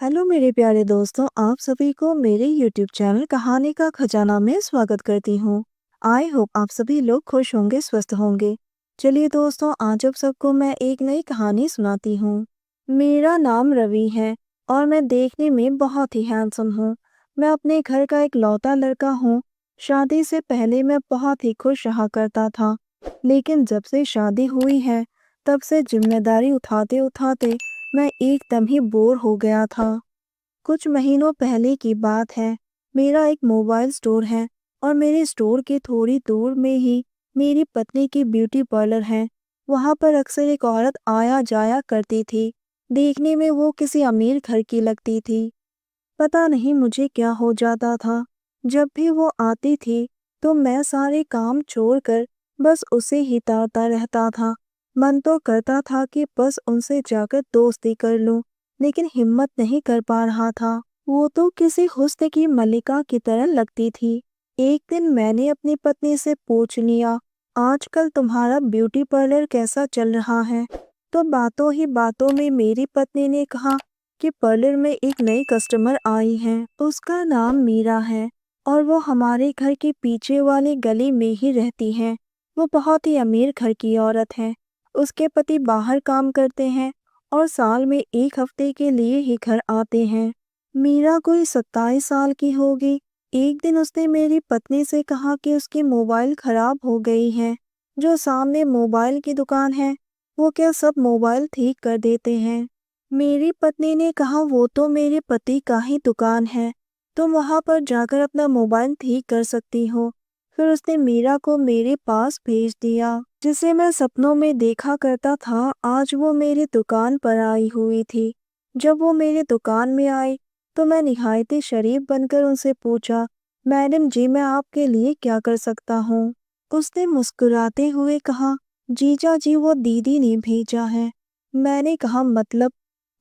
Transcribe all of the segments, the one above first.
Hello मेरे प्यारे दोस्तों, आप सभी को मेरे यूट्यूब चैनल कहानी का खजाना में स्वागत करती हूँ। आई होप आप सभी लोग खुश होंगे, स्वस्थ होंगे। चलिए दोस्तों, आज आप सबको मैं एक नई कहानी सुनाती हूँ। मेरा नाम रवि है और मैं देखने में बहुत ही हैंडसम हूँ। मैं अपने घर का एक लौता लड़का हूँ। शादी से पहले मैं बहुत ही खुश रहा करता था, लेकिन जब से शादी हुई है तब से जिम्मेदारी उठाते उठाते मैं एकदम ही बोर हो गया था। कुछ महीनों पहले की बात है। मेरा एक मोबाइल स्टोर है और मेरे स्टोर के थोड़ी दूर में ही मेरी पत्नी की ब्यूटी पार्लर है। वहां पर अक्सर एक औरत आया जाया करती थी। देखने में वो किसी अमीर घर की लगती थी। पता नहीं मुझे क्या हो जाता था। जब भी वो आती थी तो मैं सारे काम छोड़कर बस उसे ही ताड़ता रहता था। मन तो करता था कि बस उनसे जाकर दोस्ती कर लूं, लेकिन हिम्मत नहीं कर पा रहा था। वो तो किसी हुस्न की मल्लिका की तरह लगती थी। एक दिन मैंने अपनी पत्नी से पूछ लिया, आजकल तुम्हारा ब्यूटी पार्लर कैसा चल रहा है? तो बातों ही बातों में मेरी पत्नी ने कहा कि पार्लर में एक नई कस्टमर आई है। उसका नाम मीरा है और वो हमारे घर के पीछे वाली गली में ही रहती है। वो बहुत ही अमीर घर की औरत है। उसके पति बाहर काम करते हैं और साल में एक हफ्ते के लिए ही घर आते हैं। मीरा कोई 27 साल की होगी। एक दिन उसने मेरी पत्नी से कहा कि उसकी मोबाइल खराब हो गई है। जो सामने मोबाइल की दुकान है, वो क्या सब मोबाइल ठीक कर देते हैं? मेरी पत्नी ने कहा, वो तो मेरे पति का ही दुकान है, तुम वहां पर जाकर अपना मोबाइल ठीक कर सकती हो। फिर उसने मीरा को मेरे पास भेज दिया। जिसे मैं सपनों में देखा करता था, आज वो मेरी दुकान पर आई हुई थी। जब वो मेरी दुकान में आई तो मैं निहायत ही शरीफ बनकर उनसे पूछा, मैडम जी, मैं आपके लिए क्या कर सकता हूँ? उसने मुस्कुराते हुए कहा, जीजा जी, वो दीदी ने भेजा है। मैंने कहा, मतलब?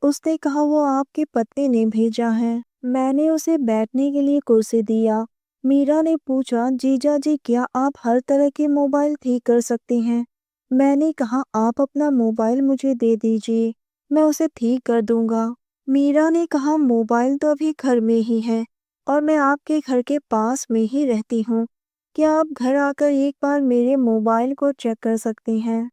उसने कहा, वो आपकी पत्नी ने भेजा है। मैंने उसे बैठने के लिए कुर्सी दिया। मीरा ने पूछा, जीजा जी, क्या आप हर तरह के मोबाइल ठीक कर सकती हैं? मैंने कहा, आप अपना मोबाइल मुझे दे दीजिए, मैं उसे ठीक कर दूंगा। मीरा ने कहा, मोबाइल तो अभी घर में ही है और मैं आपके घर के पास में ही रहती हूँ। क्या आप घर आकर एक बार मेरे मोबाइल को चेक कर सकती हैं?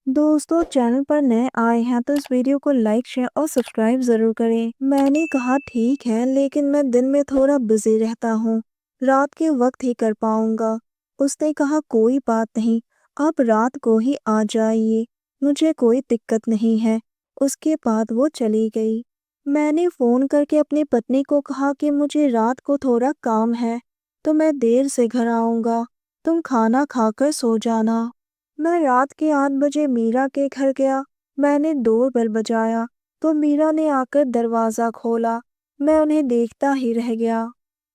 दोस्तों, चैनल पर नए आए हैं तो इस वीडियो को लाइक, शेयर और सब्सक्राइब जरूर करें। मैंने कहा, ठीक है, लेकिन मैं दिन में थोड़ा बिजी रहता हूँ, रात के वक्त ही कर पाऊंगा। उसने कहा, कोई बात नहीं, आप रात को ही आ जाइए, मुझे कोई दिक्कत नहीं है। उसके बाद वो चली गई। मैंने फोन करके अपनी पत्नी को कहा कि मुझे रात को थोड़ा काम है, तो मैं देर से घर आऊंगा, तुम खाना खाकर सो जाना। मैं रात के 8 बजे मीरा के घर गया। मैंने डोरबेल बजाया तो मीरा ने आकर दरवाजा खोला। मैं उन्हें देखता ही रह गया।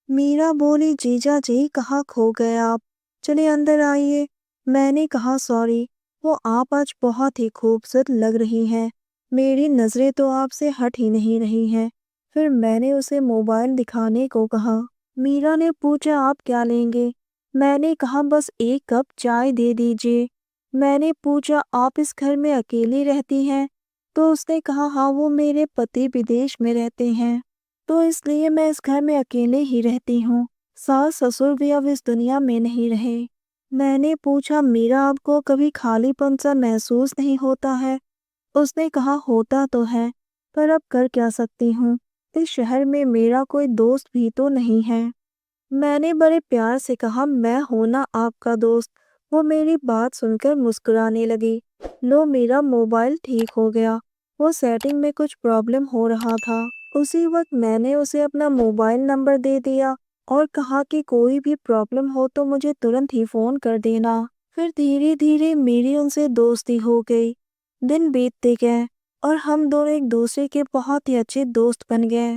मीरा बोली, जीजा जी, कहाँ खो गए आप? चले अंदर आइए। मैंने कहा, सॉरी, वो आप आज बहुत ही खूबसूरत लग रही हैं। मेरी नज़रें तो आपसे हट ही नहीं रही हैं। फिर मैंने उसे मोबाइल दिखाने को कहा। मीरा ने पूछा, आप क्या लेंगे? मैंने कहा, बस एक कप चाय दे दीजिए। मैंने पूछा, आप इस घर में अकेली रहती हैं? तो उसने कहा, हाँ, वो मेरे पति विदेश में रहते हैं, तो इसलिए मैं इस घर में अकेले ही रहती हूँ। सास ससुर भी अब इस दुनिया में नहीं रहे। मैंने पूछा, मीरा, आपको कभी खालीपन सा महसूस नहीं होता है? उसने कहा, होता तो है, पर अब कर क्या सकती हूँ, इस शहर में मेरा कोई दोस्त भी तो नहीं है। मैंने बड़े प्यार से कहा, मैं हूं ना आपका दोस्त। वो मेरी बात सुनकर मुस्कुराने लगी। लो, मेरा मोबाइल ठीक हो गया। वो सेटिंग में कुछ प्रॉब्लम हो रहा था। उसी वक्त मैंने उसे अपना मोबाइल नंबर दे दिया और कहा कि कोई भी प्रॉब्लम हो तो मुझे तुरंत ही फोन कर देना। फिर धीरे धीरे मेरी उनसे दोस्ती हो गई। दिन बीतते गए और हम दोनों एक दूसरे के बहुत ही अच्छे दोस्त बन गए।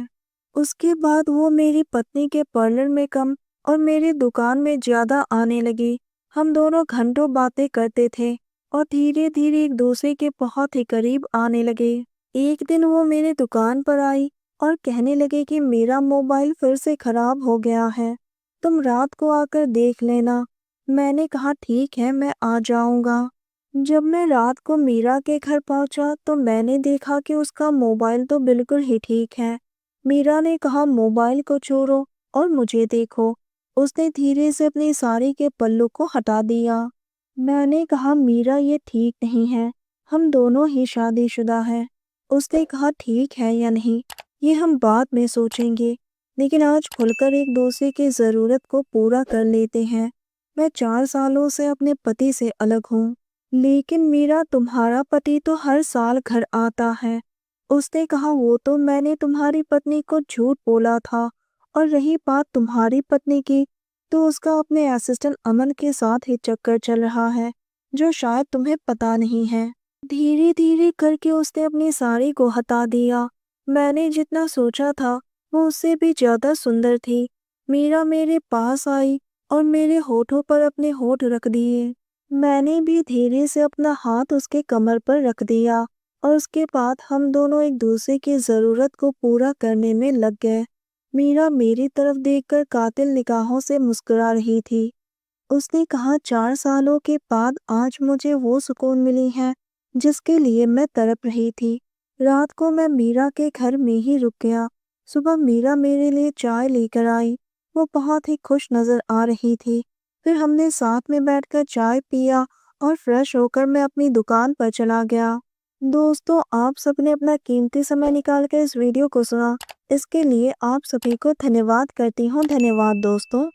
उसके बाद वो मेरी पत्नी के पार्लर में कम और मेरी दुकान में ज्यादा आने लगी। हम दोनों घंटों बातें करते थे और धीरे धीरे एक दूसरे के बहुत ही करीब आने लगे। एक दिन वो मेरी दुकान पर आई और कहने लगे कि मेरा मोबाइल फिर से खराब हो गया है, तुम रात को आकर देख लेना। मैंने कहा, ठीक है, मैं आ जाऊंगा। जब मैं रात को मीरा के घर पहुंचा तो मैंने देखा कि उसका मोबाइल तो बिल्कुल ही ठीक है, मीरा ने कहा, मोबाइल को छोड़ो और मुझे देखो। उसने धीरे से अपनी साड़ी के पल्लू को हटा दिया। मैंने कहा, मीरा ये ठीक नहीं है, हम दोनों ही शादीशुदा हैं। उसने कहा, ठीक है या नहीं ये हम बाद में सोचेंगे, लेकिन आज खुलकर एक दूसरे की ज़रूरत को पूरा कर लेते हैं। मैं 4 सालों से अपने पति से अलग हूँ, लेकिन मीरा तुम्हारा पति तो हर साल घर आता है। उसने कहा, वो तो मैंने तुम्हारी पत्नी को झूठ बोला था, और रही बात तुम्हारी पत्नी की, तो उसका अपने असिस्टेंट अमन के साथ ही चक्कर चल रहा है, जो शायद तुम्हें पता नहीं है। धीरे धीरे करके उसने अपनी साड़ी को हटा दिया। मैंने जितना सोचा था वो उससे भी ज्यादा सुंदर थी। मीरा मेरे पास आई और मेरे होठों पर अपने होठ रख दिए। मैंने भी धीरे से अपना हाथ उसके कमर पर रख दिया, और उसके बाद हम दोनों एक दूसरे की जरूरत को पूरा करने में लग गए। मीरा मेरी तरफ देखकर कातिल निगाहों से मुस्कुरा रही थी। उसने कहा, 4 सालों के बाद आज मुझे वो सुकून मिली है जिसके लिए मैं तड़प रही थी। रात को मैं मीरा के घर में ही रुक गया। सुबह मीरा मेरे लिए चाय लेकर आई। वो बहुत ही खुश नजर आ रही थी। फिर हमने साथ में बैठकर चाय पिया, और फ्रेश होकर मैं अपनी दुकान पर चला गया। दोस्तों, आप सबने अपना कीमती समय निकाल कर इस वीडियो को सुना, इसके लिए आप सभी को धन्यवाद करती हूँ। धन्यवाद दोस्तों।